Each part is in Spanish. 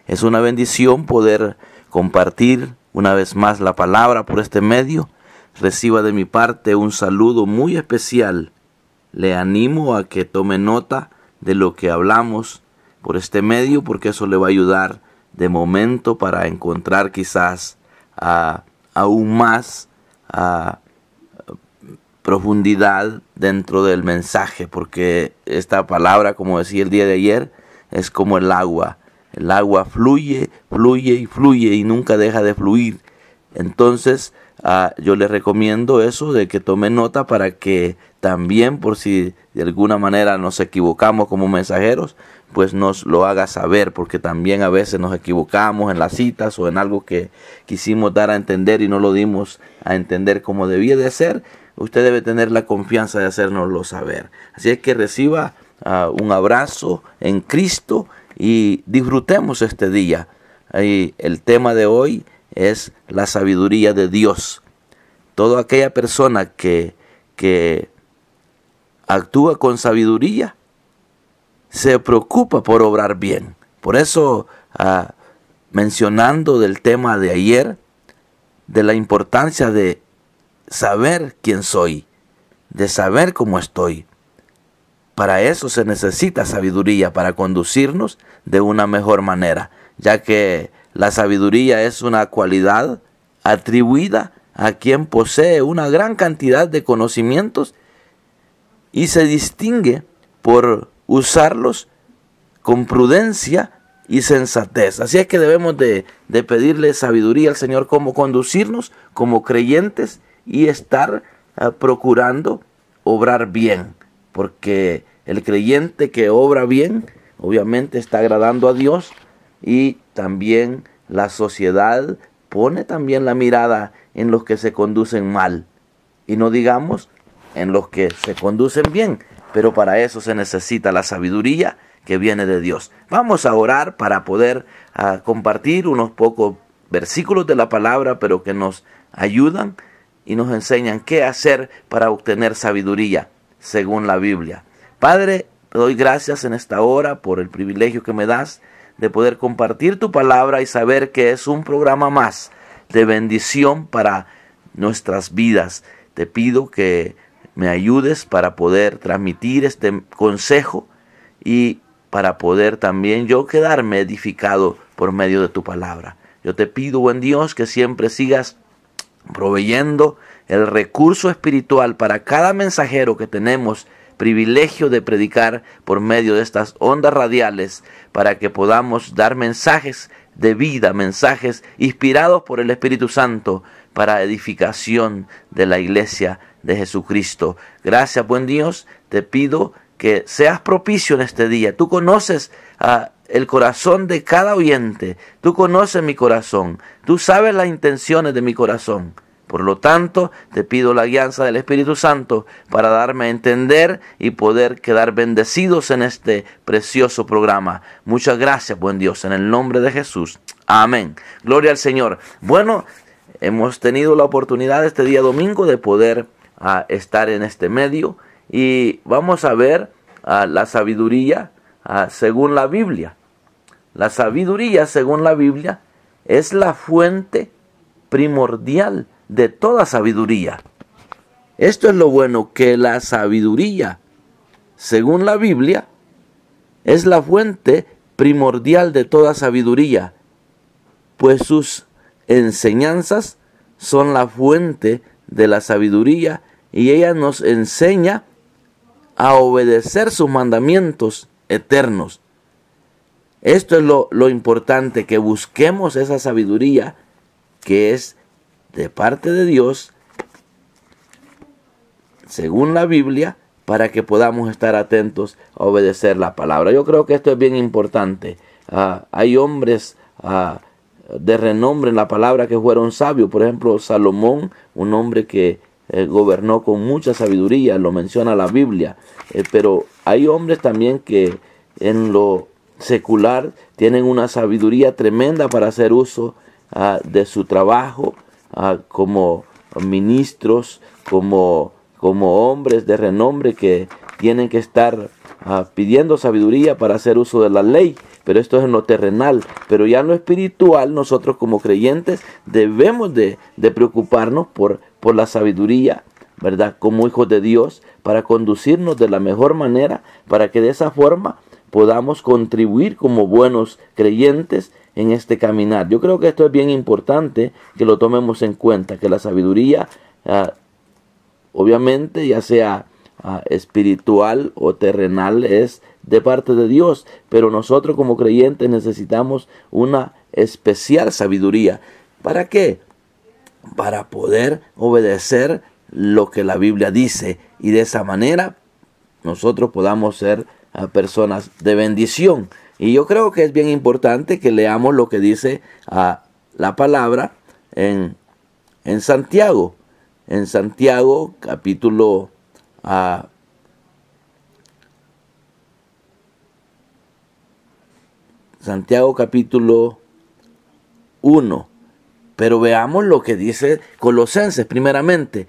Es una bendición poder compartir una vez más la palabra por este medio. Reciba de mi parte un saludo muy especial. Le animo a que tome nota de lo que hablamos por este medio, porque eso le va a ayudar de momento para encontrar quizás aún más profundidad dentro del mensaje, porque esta palabra, como decía el día de ayer, es como el agua. El agua fluye, fluye y fluye y nunca deja de fluir. Entonces, yo les recomiendo eso, de que tome nota para que también, por si de alguna manera nos equivocamos como mensajeros, pues nos lo haga saber, porque también a veces nos equivocamos en las citas o en algo que quisimos dar a entender y no lo dimos a entender como debía de ser. Usted debe tener la confianza de hacérnoslo saber. Así es que reciba un abrazo en Cristo y disfrutemos este día. El tema de hoy es la sabiduría de Dios. Toda aquella persona que actúa con sabiduría se preocupa por obrar bien. Por eso, mencionando del tema de ayer, de la importancia de saber quién soy, de saber cómo estoy. Para eso se necesita sabiduría, para conducirnos de una mejor manera, ya que la sabiduría es una cualidad atribuida a quien posee una gran cantidad de conocimientos y se distingue por usarlos con prudencia y sensatez. Así es que debemos de pedirle sabiduría al Señor, cómo conducirnos como creyentes y estar procurando obrar bien, porque el creyente que obra bien obviamente está agradando a Dios, y también la sociedad pone también la mirada en los que se conducen mal, y no digamos en los que se conducen bien, pero para eso se necesita la sabiduría que viene de Dios. Vamos a orar para poder compartir unos pocos versículos de la palabra, pero que nos ayudan y nos enseñan qué hacer para obtener sabiduría según la Biblia. Padre, te doy gracias en esta hora por el privilegio que me das de poder compartir tu palabra y saber que es un programa más de bendición para nuestras vidas. Te pido que me ayudes para poder transmitir este consejo y para poder también yo quedarme edificado por medio de tu palabra. Yo te pido, buen Dios, que siempre sigas proveyendo el recurso espiritual para cada mensajero que tenemos privilegio de predicar por medio de estas ondas radiales, para que podamos dar mensajes de vida, mensajes inspirados por el Espíritu Santo para edificación de la iglesia de Jesucristo. Gracias, buen Dios, te pido que seas propicio en este día. Tú conoces el corazón de cada oyente, tú conoces mi corazón, tú sabes las intenciones de mi corazón. Por lo tanto, te pido la guianza del Espíritu Santo para darme a entender y poder quedar bendecidos en este precioso programa. Muchas gracias, buen Dios, en el nombre de Jesús. Amén. Gloria al Señor. Bueno, hemos tenido la oportunidad este día domingo de poder estar en este medio y vamos a ver la sabiduría según la Biblia. La sabiduría según la Biblia es la fuente primordial de toda sabiduría. Esto es lo bueno, que la sabiduría según la Biblia es la fuente primordial de toda sabiduría, pues sus enseñanzas son la fuente de la sabiduría y ella nos enseña a obedecer sus mandamientos eternos. Esto es lo importante, que busquemos esa sabiduría que es de parte de Dios según la Biblia, para que podamos estar atentos a obedecer la palabra. Yo creo que esto es bien importante. Hay hombres de renombre en la palabra que fueron sabios. Por ejemplo, Salomón, un hombre que gobernó con mucha sabiduría, lo menciona la Biblia. Pero hay hombres también que en lo secular tienen una sabiduría tremenda para hacer uso de su trabajo, como ministros, como hombres de renombre que tienen que estar pidiendo sabiduría para hacer uso de la ley, pero esto es en lo terrenal. Pero ya en lo espiritual, nosotros como creyentes debemos de preocuparnos por la sabiduría, ¿verdad? Como hijos de Dios, para conducirnos de la mejor manera, para que de esa forma podamos contribuir como buenos creyentes en este caminar. Yo creo que esto es bien importante que lo tomemos en cuenta, que la sabiduría, obviamente, ya sea espiritual o terrenal, es de parte de Dios, pero nosotros como creyentes necesitamos una especial sabiduría. ¿Para qué? Para poder obedecer lo que la Biblia dice, y de esa manera nosotros podamos ser personas de bendición. Y yo creo que es bien importante que leamos lo que dice la palabra en Santiago. En Santiago capítulo Santiago capítulo 1. Pero veamos lo que dice Colosenses primeramente.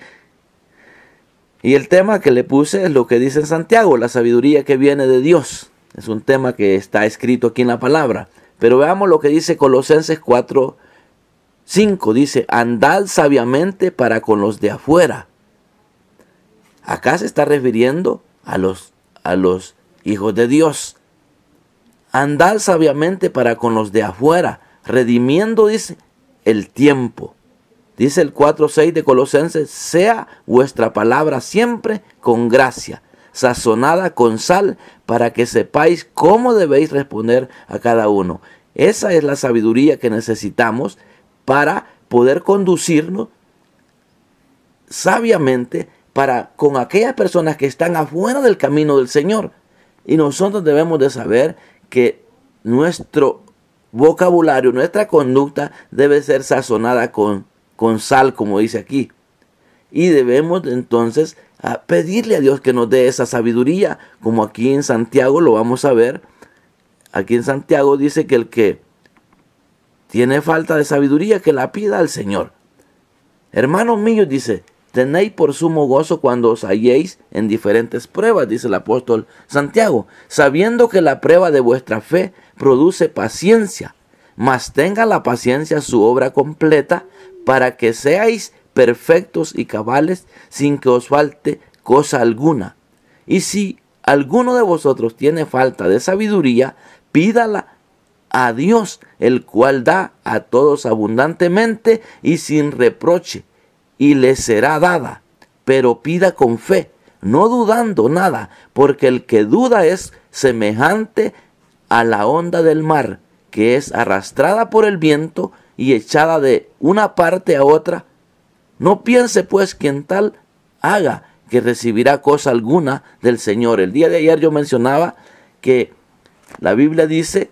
Y el tema que le puse es lo que dice en Santiago, la sabiduría que viene de Dios. Es un tema que está escrito aquí en la palabra. Pero veamos lo que dice Colosenses 4:5. Dice, andad sabiamente para con los de afuera. Acá se está refiriendo a los hijos de Dios. Andad sabiamente para con los de afuera, redimiendo, dice, el tiempo. Dice el 4:6 de Colosenses, sea vuestra palabra siempre con gracia, sazonada con sal, para que sepáis cómo debéis responder a cada uno. Esa es la sabiduría que necesitamos para poder conducirnos sabiamente para con aquellas personas que están afuera del camino del Señor. Y nosotros debemos de saber que nuestro vocabulario, nuestra conducta debe ser sazonada con sal, como dice aquí. Y debemos entonces pedirle a Dios que nos dé esa sabiduría, como aquí en Santiago lo vamos a ver. Aquí en Santiago dice que el que tiene falta de sabiduría, que la pida al Señor. Hermanos míos, dice, tenéis por sumo gozo cuando os halléis en diferentes pruebas, dice el apóstol Santiago, sabiendo que la prueba de vuestra fe produce paciencia, mas tenga la paciencia su obra completa, para que seáis perfectos y cabales, sin que os falte cosa alguna. Y si alguno de vosotros tiene falta de sabiduría, pídala a Dios, el cual da a todos abundantemente y sin reproche, y le será dada. Pero pida con fe, no dudando nada, porque el que duda es semejante a la onda del mar, que es arrastrada por el viento y echada de una parte a otra. No piense pues quien tal haga, que recibirá cosa alguna del Señor. El día de ayer yo mencionaba que la Biblia dice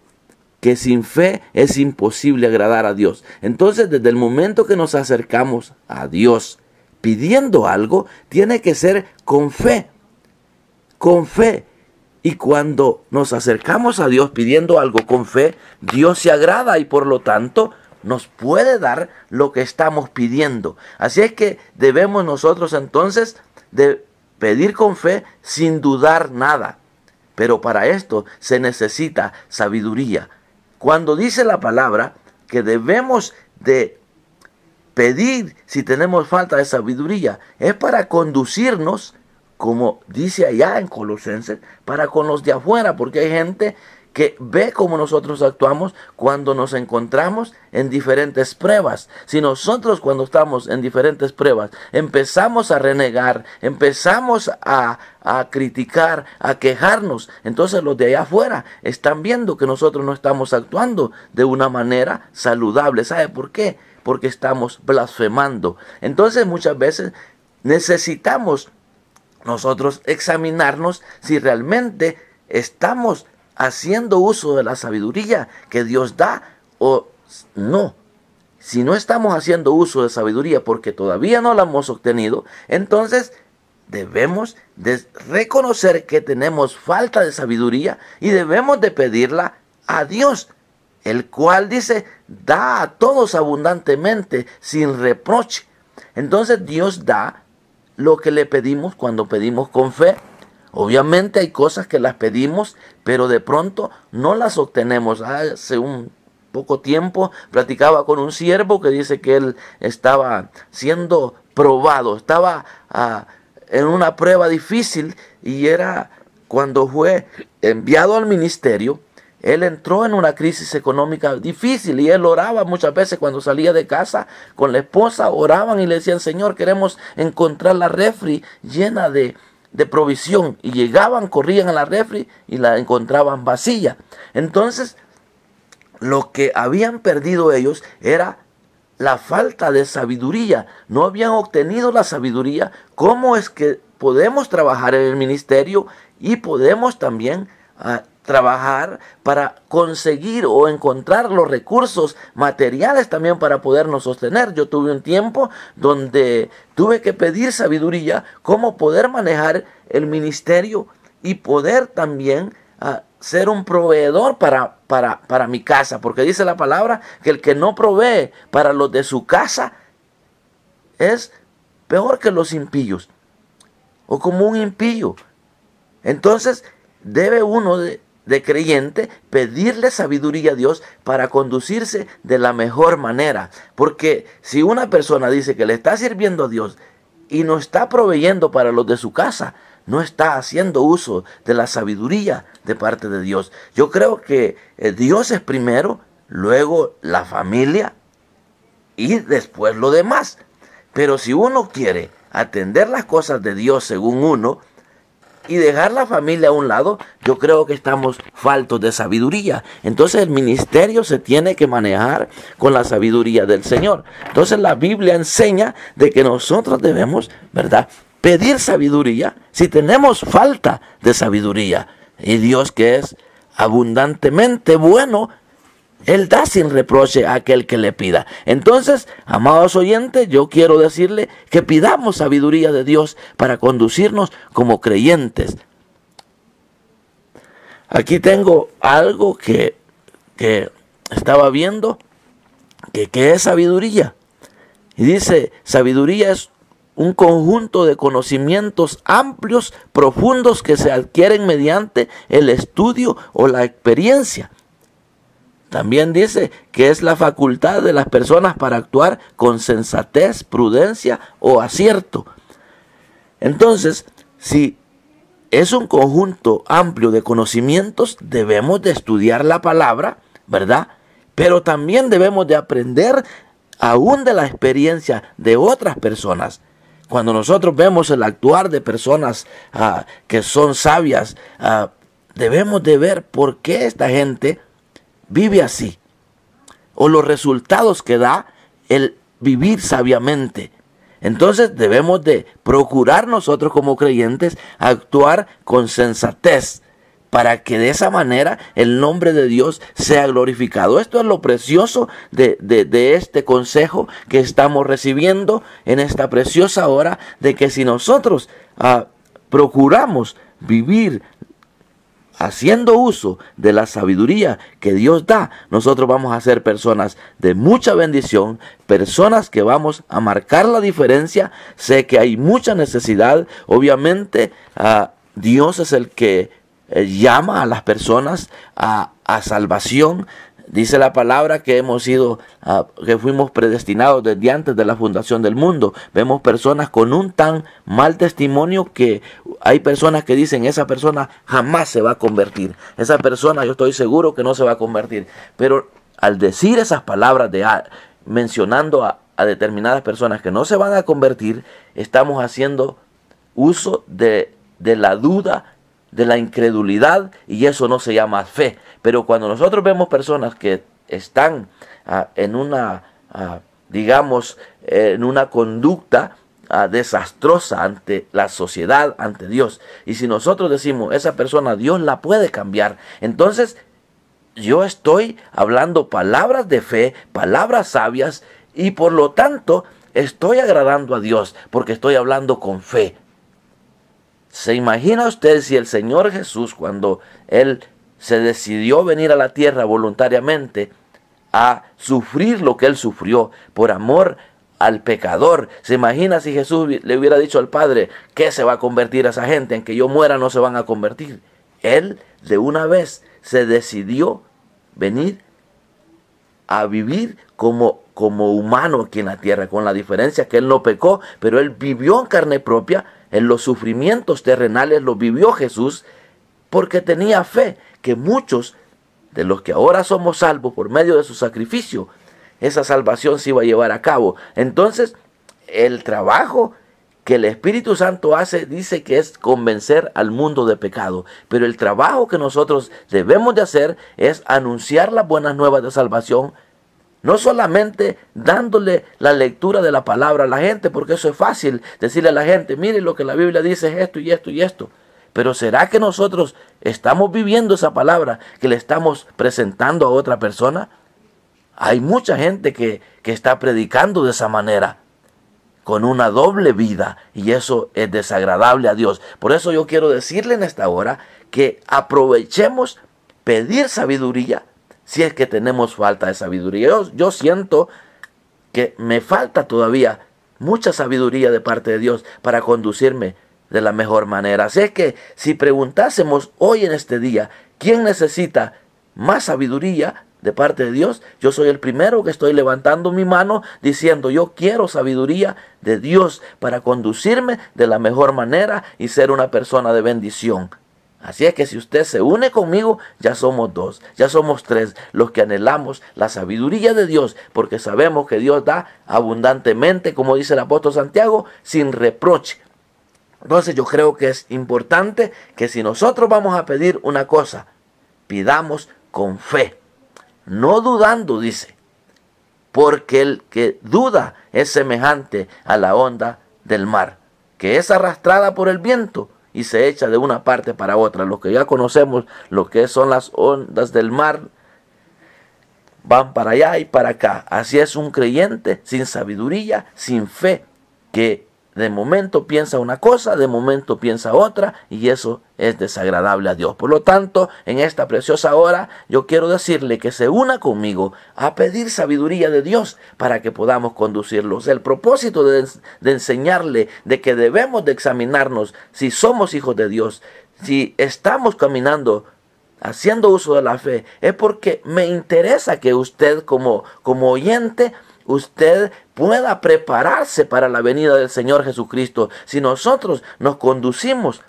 que sin fe es imposible agradar a Dios. Entonces, desde el momento que nos acercamos a Dios pidiendo algo, tiene que ser con fe. Con fe. Y cuando nos acercamos a Dios pidiendo algo con fe, Dios se agrada y por lo tanto nos puede dar lo que estamos pidiendo. Así es que debemos nosotros entonces de pedir con fe sin dudar nada. Pero para esto se necesita sabiduría. Cuando dice la palabra que debemos de pedir si tenemos falta de sabiduría, es para conducirnos, como dice allá en Colosenses, para con los de afuera, porque hay gente que ve cómo nosotros actuamos cuando nos encontramos en diferentes pruebas. Si nosotros cuando estamos en diferentes pruebas empezamos a renegar, empezamos a criticar, a quejarnos, entonces los de allá afuera están viendo que nosotros no estamos actuando de una manera saludable. ¿Sabe por qué? Porque estamos blasfemando. Entonces muchas veces necesitamos nosotros examinarnos si realmente estamos haciendo uso de la sabiduría que Dios da o no. Si no estamos haciendo uso de sabiduría porque todavía no la hemos obtenido, entonces debemos de reconocer que tenemos falta de sabiduría y debemos de pedirla a Dios, el cual dice, da a todos abundantemente, sin reproche. Entonces Dios da lo que le pedimos cuando pedimos con fe. Obviamente hay cosas que las pedimos, pero de pronto no las obtenemos. Hace un poco tiempo platicaba con un siervo que dice que él estaba siendo probado, estaba en una prueba difícil, y era cuando fue enviado al ministerio. Él entró en una crisis económica difícil y él oraba muchas veces cuando salía de casa con la esposa. Oraban y le decían: Señor, queremos encontrar la refri llena de provisión. Y llegaban, corrían a la refri y la encontraban vacía. Entonces, lo que habían perdido ellos era la falta de sabiduría. No habían obtenido la sabiduría. ¿Cómo es que podemos trabajar en el ministerio y podemos también trabajar para conseguir o encontrar los recursos materiales también para podernos sostener? Yo tuve un tiempo donde tuve que pedir sabiduría, cómo poder manejar el ministerio y poder también ser un proveedor para mi casa, porque dice la palabra que el que no provee para los de su casa es peor que los impíos, o como un impío. Entonces debe uno de creyente pedirle sabiduría a Dios para conducirse de la mejor manera. Porque si una persona dice que le está sirviendo a Dios y no está proveyendo para los de su casa, no está haciendo uso de la sabiduría de parte de Dios. Yo creo que Dios es primero, luego la familia y después lo demás. Pero si uno quiere atender las cosas de Dios según uno y dejar la familia a un lado, yo creo que estamos faltos de sabiduría. Entonces el ministerio se tiene que manejar con la sabiduría del Señor. Entonces la Biblia enseña de que nosotros debemos, ¿verdad?, pedir sabiduría si tenemos falta de sabiduría. Y Dios, que es abundantemente bueno, Él da sin reproche a aquel que le pida. Entonces, amados oyentes, yo quiero decirle que pidamos sabiduría de Dios para conducirnos como creyentes. Aquí tengo algo que estaba viendo, que es sabiduría. Y dice: sabiduría es un conjunto de conocimientos amplios, profundos, que se adquieren mediante el estudio o la experiencia. También dice que es la facultad de las personas para actuar con sensatez, prudencia o acierto. Entonces, si es un conjunto amplio de conocimientos, debemos de estudiar la palabra, ¿verdad? Pero también debemos de aprender aún de la experiencia de otras personas. Cuando nosotros vemos el actuar de personas que son sabias, debemos de ver por qué esta gente vive así, o los resultados que da el vivir sabiamente. Entonces debemos de procurar nosotros como creyentes actuar con sensatez, para que de esa manera el nombre de Dios sea glorificado. Esto es lo precioso de este consejo que estamos recibiendo en esta preciosa hora, de que si nosotros procuramos vivir haciendo uso de la sabiduría que Dios da, nosotros vamos a ser personas de mucha bendición, personas que vamos a marcar la diferencia. Sé que hay mucha necesidad. Obviamente Dios es el que llama a las personas a salvación. Dice la palabra que hemos sido, que fuimos predestinados desde antes de la fundación del mundo. Vemos personas con un tan mal testimonio que hay personas que dicen: esa persona jamás se va a convertir. Esa persona, yo estoy seguro que no se va a convertir. Pero al decir esas palabras mencionando a determinadas personas que no se van a convertir, estamos haciendo uso de la duda, de la incredulidad, y eso no se llama fe. Pero cuando nosotros vemos personas que están en una, digamos, en una conducta desastrosa ante la sociedad, ante Dios, y si nosotros decimos: esa persona Dios la puede cambiar, entonces yo estoy hablando palabras de fe, palabras sabias, y por lo tanto estoy agradando a Dios, porque estoy hablando con fe. ¿Se imagina usted si el Señor Jesús, cuando Él se decidió venir a la tierra voluntariamente a sufrir lo que Él sufrió por amor al pecador. ¿Se imagina si Jesús le hubiera dicho al Padre, ¿qué se va a convertir a esa gente? En que yo muera no se van a convertir. Él de una vez se decidió venir a vivir como humano aquí en la tierra, con la diferencia que Él no pecó, pero Él vivió en carne propia, en los sufrimientos terrenales los vivió Jesús, porque tenía fe que muchos de los que ahora somos salvos por medio de su sacrificio, esa salvación se iba a llevar a cabo. Entonces, el trabajo que el Espíritu Santo hace, dice que es convencer al mundo de pecado. Pero el trabajo que nosotros debemos de hacer es anunciar las buenas nuevas de salvación, no solamente dándole la lectura de la palabra a la gente, porque eso es fácil, decirle a la gente, mire lo que la Biblia dice es esto y esto y esto. Pero ¿será que nosotros estamos viviendo esa palabra que le estamos presentando a otra persona? Hay mucha gente que está predicando de esa manera, con una doble vida, y eso es desagradable a Dios. Por eso yo quiero decirle en esta hora que aprovechemos pedir sabiduría si es que tenemos falta de sabiduría. Yo siento que me falta todavía mucha sabiduría de parte de Dios para conducirme de la mejor manera. Así es que si preguntásemos hoy en este día, ¿quién necesita más sabiduría de parte de Dios? Yo soy el primero que estoy levantando mi mano diciendo, yo quiero sabiduría de Dios para conducirme de la mejor manera y ser una persona de bendición. Así es que si usted se une conmigo, ya somos dos, ya somos tres los que anhelamos la sabiduría de Dios, porque sabemos que Dios da abundantemente, como dice el apóstol Santiago, sin reproche. Entonces yo creo que es importante que si nosotros vamos a pedir una cosa, pidamos con fe, no dudando, dice, porque el que duda es semejante a la onda del mar, que es arrastrada por el viento y se echa de una parte para otra. Los que ya conocemos lo que son las ondas del mar, van para allá y para acá. Así es un creyente sin sabiduría, sin fe, que de momento piensa una cosa, de momento piensa otra, y eso es desagradable a Dios. Por lo tanto, en esta preciosa hora, yo quiero decirle que se una conmigo a pedir sabiduría de Dios para que podamos conducirlos. El propósito de enseñarle de que debemos de examinarnos si somos hijos de Dios, si estamos caminando haciendo uso de la fe, es porque me interesa que usted como oyente, usted pueda prepararse para la venida del Señor Jesucristo. Si nosotros nos conducimos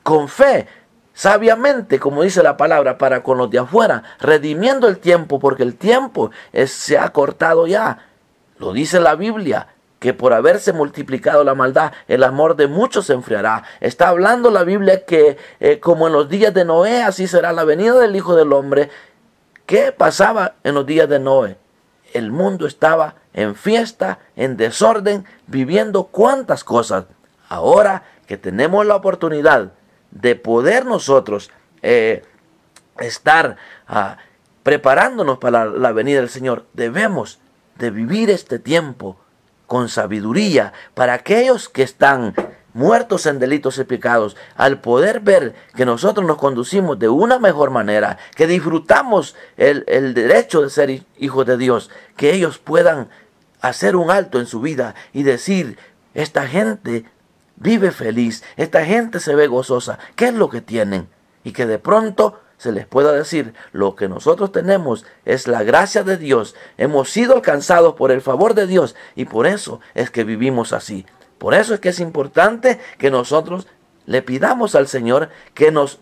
con fe, sabiamente, como dice la palabra, para con los de afuera, redimiendo el tiempo, porque el tiempo se ha cortado ya. Lo dice la Biblia, que por haberse multiplicado la maldad, el amor de muchos se enfriará. Está hablando la Biblia que como en los días de Noé, así será la venida del Hijo del Hombre. ¿Qué pasaba en los días de Noé? El mundo estaba en fiesta, en desorden, viviendo cuantas cosas. Ahora que tenemos la oportunidad de poder nosotros estar preparándonos para la venida del Señor, debemos de vivir este tiempo con sabiduría para aquellos que están muertos en delitos y pecados, al poder ver que nosotros nos conducimos de una mejor manera, que disfrutamos el derecho de ser hijos de Dios, que ellos puedan hacer un alto en su vida y decir, esta gente vive feliz, esta gente se ve gozosa, ¿qué es lo que tienen? Y que de pronto se les pueda decir, lo que nosotros tenemos es la gracia de Dios, hemos sido alcanzados por el favor de Dios y por eso es que vivimos así. Por eso es que es importante que nosotros le pidamos al Señor que nos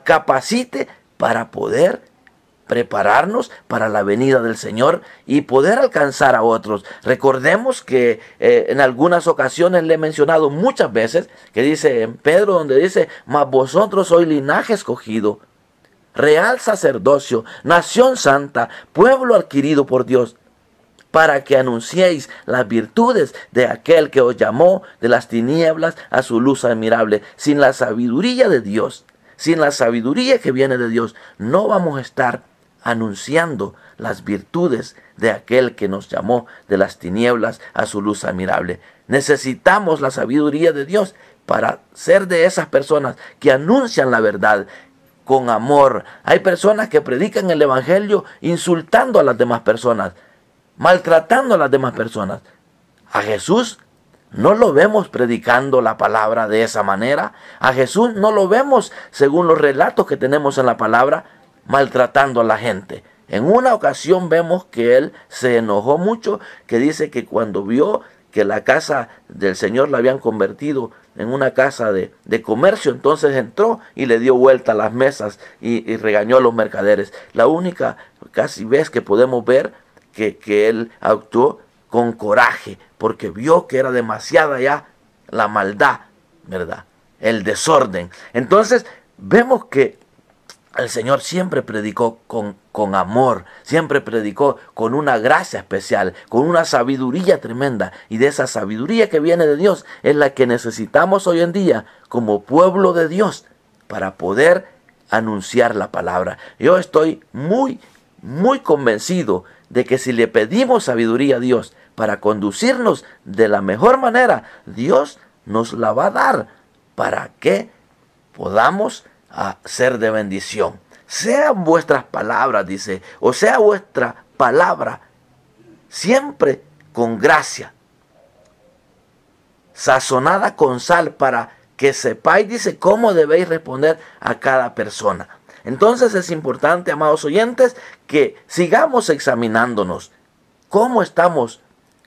capacite para poder prepararnos para la venida del Señor y poder alcanzar a otros. Recordemos que en algunas ocasiones le he mencionado muchas veces, que dice en Pedro, donde dice, mas vosotros sois linaje escogido, real sacerdocio, nación santa, pueblo adquirido por Dios, para que anunciéis las virtudes de aquel que os llamó de las tinieblas a su luz admirable. Sin la sabiduría de Dios, sin la sabiduría que viene de Dios, no vamos a estar anunciando las virtudes de aquel que nos llamó de las tinieblas a su luz admirable. Necesitamos la sabiduría de Dios para ser de esas personas que anuncian la verdad con amor. Hay personas que predican el evangelio insultando a las demás personas, maltratando a las demás personas. A Jesús no lo vemos predicando la palabra de esa manera. A Jesús no lo vemos, según los relatos que tenemos en la palabra, maltratando a la gente. En una ocasión vemos que él se enojó mucho, que dice que cuando vio que la casa del Señor la habían convertido en una casa de comercio, entonces entró y le dio vuelta a las mesas y regañó a los mercaderes. La única casi vez que podemos ver que él actuó con coraje, porque vio que era demasiada ya la maldad, ¿verdad? El desorden. Entonces vemos que el Señor siempre predicó con amor, siempre predicó con una gracia especial, con una sabiduría tremenda. Y de esa sabiduría que viene de Dios es la que necesitamos hoy en día como pueblo de Dios para poder anunciar la palabra. Yo estoy muy convencido de que si le pedimos sabiduría a Dios para conducirnos de la mejor manera, Dios nos la va a dar para que podamos ser de bendición. Sean vuestras palabras, dice, o sea vuestra palabra, siempre con gracia, sazonada con sal, para que sepáis, dice, cómo debéis responder a cada persona. Entonces es importante, amados oyentes, que sigamos examinándonos. ¿Cómo estamos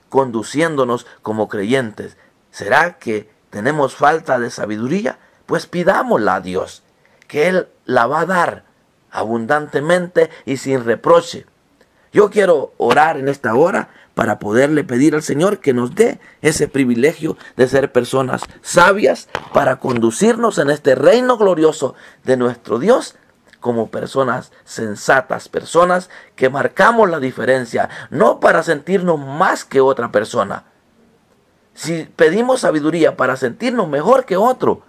conduciéndonos como creyentes? ¿Será que tenemos falta de sabiduría? Pues pidámosla a Dios, que Él la va a dar abundantemente y sin reproche. Yo quiero orar en esta hora para poderle pedir al Señor que nos dé ese privilegio de ser personas sabias para conducirnos en este reino glorioso de nuestro Dios como personas sensatas, personas que marcamos la diferencia, no para sentirnos más que otra persona. Si pedimos sabiduría para sentirnos mejor que otro,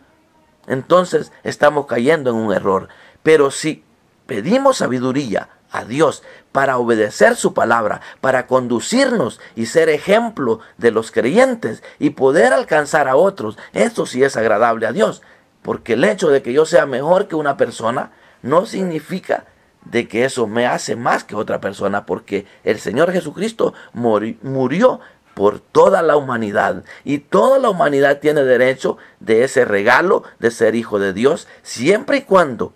entonces estamos cayendo en un error. Pero si pedimos sabiduría a Dios para obedecer su palabra, para conducirnos y ser ejemplo de los creyentes y poder alcanzar a otros, eso sí es agradable a Dios. Porque el hecho de que yo sea mejor que una persona no significa de que eso me hace más que otra persona, porque el Señor Jesucristo murió por toda la humanidad, y toda la humanidad tiene derecho de ese regalo de ser hijo de Dios, siempre y cuando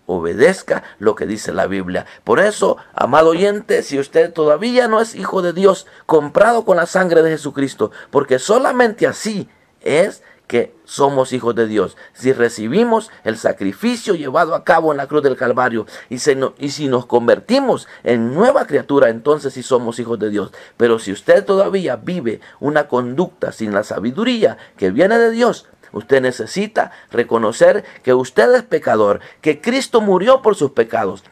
obedezca lo que dice la Biblia. Por eso, amado oyente, si usted todavía no es hijo de Dios, comprado con la sangre de Jesucristo, porque solamente así es que somos hijos de Dios, si recibimos el sacrificio llevado a cabo en la cruz del Calvario y si nos convertimos en nueva criatura, entonces sí somos hijos de Dios. Pero si usted todavía vive una conducta sin la sabiduría que viene de Dios, usted necesita reconocer que usted es pecador, que Cristo murió por sus pecados,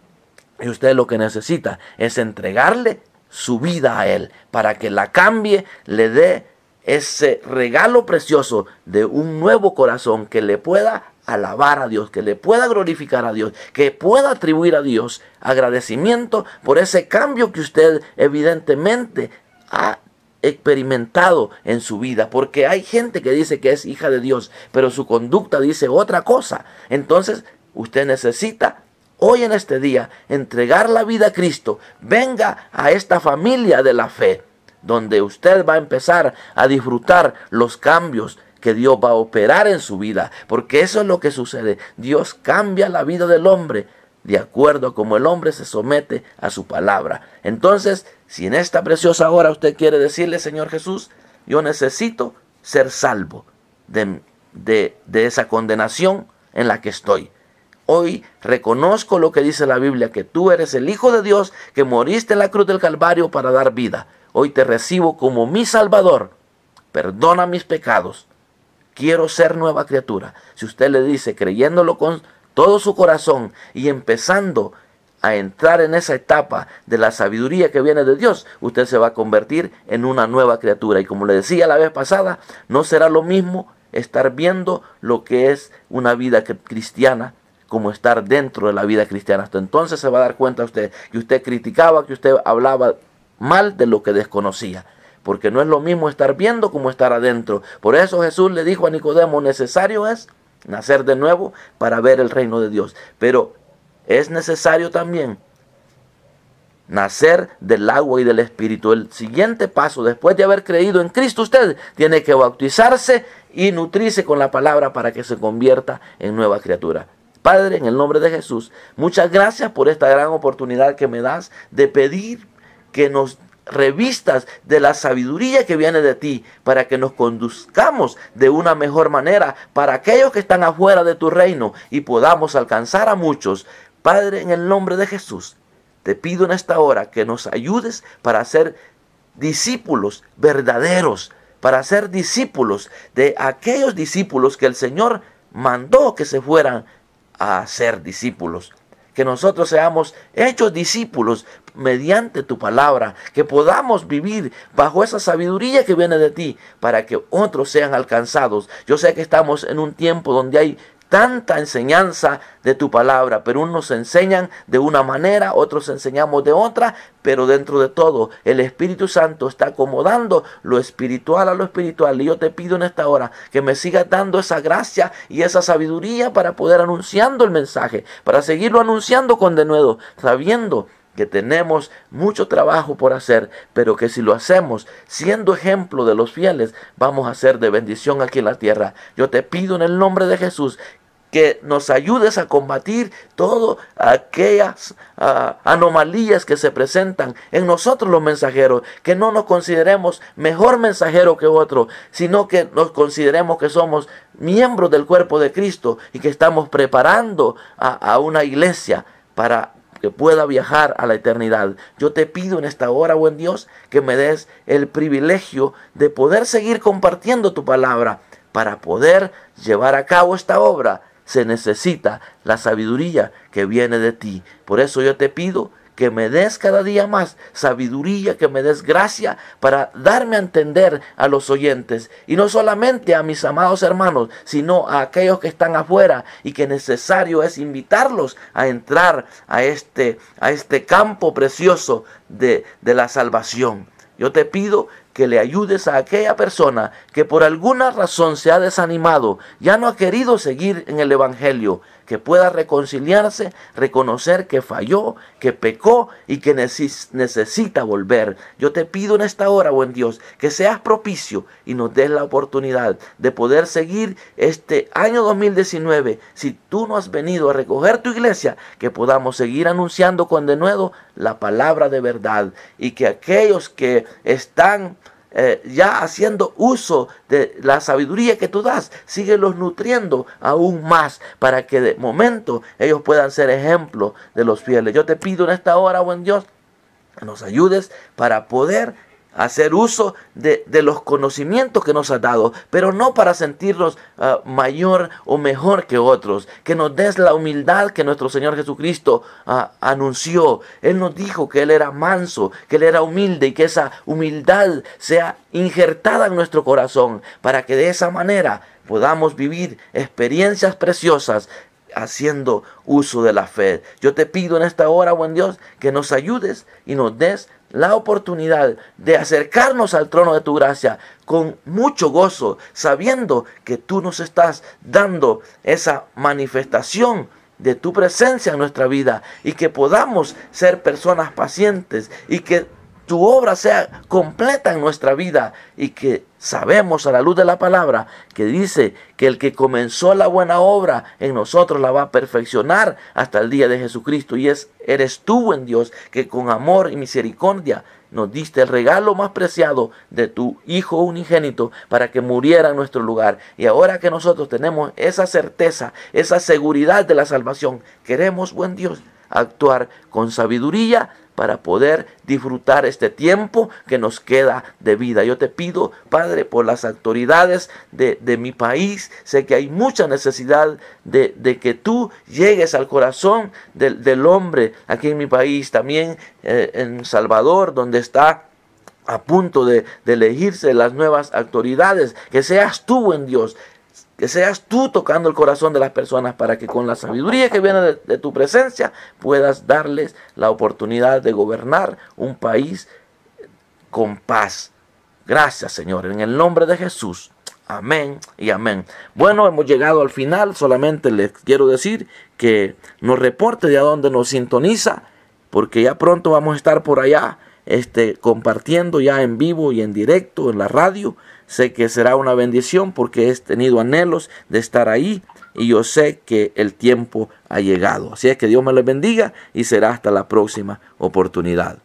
y usted lo que necesita es entregarle su vida a Él para que la cambie, le dé ese regalo precioso de un nuevo corazón que le pueda alabar a Dios, que le pueda glorificar a Dios, que pueda atribuir a Dios agradecimiento por ese cambio que usted evidentemente ha experimentado en su vida. Porque hay gente que dice que es hija de Dios, pero su conducta dice otra cosa. Entonces usted necesita hoy en este día entregar la vida a Cristo. Venga a esta familia de la fe, donde usted va a empezar a disfrutar los cambios que Dios va a operar en su vida, porque eso es lo que sucede. Dios cambia la vida del hombre de acuerdo a cómo el hombre se somete a su palabra. Entonces, si en esta preciosa hora usted quiere decirle: Señor Jesús, yo necesito ser salvo de esa condenación en la que estoy. Hoy reconozco lo que dice la Biblia, que tú eres el Hijo de Dios, que moriste en la cruz del Calvario para dar vida. Hoy te recibo como mi Salvador. Perdona mis pecados. Quiero ser nueva criatura. Si usted le dice, creyéndolo con todo su corazón y empezando a entrar en esa etapa de la sabiduría que viene de Dios, usted se va a convertir en una nueva criatura. Y como le decía la vez pasada, no será lo mismo estar viendo lo que es una vida cristiana como estar dentro de la vida cristiana. Hasta entonces se va a dar cuenta usted que usted criticaba, que usted hablaba mal de lo que desconocía, porque no es lo mismo estar viendo como estar adentro. Por eso Jesús le dijo a Nicodemo: necesario es nacer de nuevo para ver el reino de Dios. Pero es necesario también nacer del agua y del Espíritu. El siguiente paso, después de haber creído en Cristo, usted tiene que bautizarse y nutrirse con la palabra para que se convierta en nueva criatura. Padre, en el nombre de Jesús, muchas gracias por esta gran oportunidad que me das de pedir que nos revistas de la sabiduría que viene de ti, para que nos conduzcamos de una mejor manera para aquellos que están afuera de tu reino y podamos alcanzar a muchos. Padre, en el nombre de Jesús, te pido en esta hora que nos ayudes para ser discípulos verdaderos, para ser discípulos de aquellos discípulos que el Señor mandó que se fueran a ser discípulos. Que nosotros seamos hechos discípulos mediante tu palabra, que podamos vivir bajo esa sabiduría que viene de ti para que otros sean alcanzados. Yo sé que estamos en un tiempo donde hay tanta enseñanza de tu palabra, pero unos enseñan de una manera, otros enseñamos de otra, pero dentro de todo el Espíritu Santo está acomodando lo espiritual a lo espiritual. Y yo te pido en esta hora que me sigas dando esa gracia y esa sabiduría para poder anunciando el mensaje, para seguirlo anunciando con denuedo, sabiendo que tenemos mucho trabajo por hacer, pero que si lo hacemos siendo ejemplo de los fieles, vamos a ser de bendición aquí en la tierra. Yo te pido en el nombre de Jesús que nos ayudes a combatir todas aquellas anomalías que se presentan en nosotros los mensajeros, que no nos consideremos mejor mensajero que otro, sino que nos consideremos que somos miembros del cuerpo de Cristo y que estamos preparando a una iglesia para que pueda viajar a la eternidad. Yo te pido en esta hora, buen Dios, que me des el privilegio de poder seguir compartiendo tu palabra. Para poder llevar a cabo esta obra se necesita la sabiduría que viene de ti. Por eso yo te pido que me des cada día más sabiduría, que me des gracia para darme a entender a los oyentes. Y no solamente a mis amados hermanos, sino a aquellos que están afuera y que necesario es invitarlos a entrar a este campo precioso de la salvación. Yo te pido que le ayudes a aquella persona que por alguna razón se ha desanimado, ya no ha querido seguir en el Evangelio, que pueda reconciliarse, reconocer que falló, que pecó y que necesita volver. Yo te pido en esta hora, buen Dios, que seas propicio y nos des la oportunidad de poder seguir este año 2019. Si tú no has venido a recoger tu iglesia, que podamos seguir anunciando con denuedo la palabra de verdad, y que aquellos que están ya haciendo uso de la sabiduría que tú das, síguelos nutriendo aún más para que de momento ellos puedan ser ejemplo de los fieles. Yo te pido en esta hora, buen Dios, que nos ayudes para poder hacer uso de los conocimientos que nos has dado, pero no para sentirnos mayor o mejor que otros. Que nos des la humildad que nuestro Señor Jesucristo anunció. Él nos dijo que Él era manso, que Él era humilde, y que esa humildad sea injertada en nuestro corazón, para que de esa manera podamos vivir experiencias preciosas haciendo uso de la fe. Yo te pido en esta hora, buen Dios, que nos ayudes y nos des la oportunidad de acercarnos al trono de tu gracia con mucho gozo, sabiendo que tú nos estás dando esa manifestación de tu presencia en nuestra vida, y que podamos ser personas pacientes y que tu obra sea completa en nuestra vida, y que sabemos a la luz de la palabra que dice que el que comenzó la buena obra en nosotros la va a perfeccionar hasta el día de Jesucristo. Y eres tú, buen Dios, que con amor y misericordia nos diste el regalo más preciado de tu Hijo unigénito para que muriera en nuestro lugar. Y ahora que nosotros tenemos esa certeza, esa seguridad de la salvación, queremos, buen Dios, actuar con sabiduría para poder disfrutar este tiempo que nos queda de vida. Yo te pido, Padre, por las autoridades de mi país. Sé que hay mucha necesidad de que tú llegues al corazón del hombre aquí en mi país, también en Salvador, donde está a punto de elegirse las nuevas autoridades. Que seas tú, buen Dios, que seas tú tocando el corazón de las personas, para que con la sabiduría que viene de tu presencia puedas darles la oportunidad de gobernar un país con paz. Gracias, Señor, en el nombre de Jesús. Amén y amén. Bueno, hemos llegado al final. Solamente les quiero decir que nos reporte de a dónde nos sintoniza, porque ya pronto vamos a estar por allá compartiendo ya en vivo y en directo en la radio. Sé que será una bendición porque he tenido anhelos de estar ahí y yo sé que el tiempo ha llegado. Así es que Dios me les bendiga y será hasta la próxima oportunidad.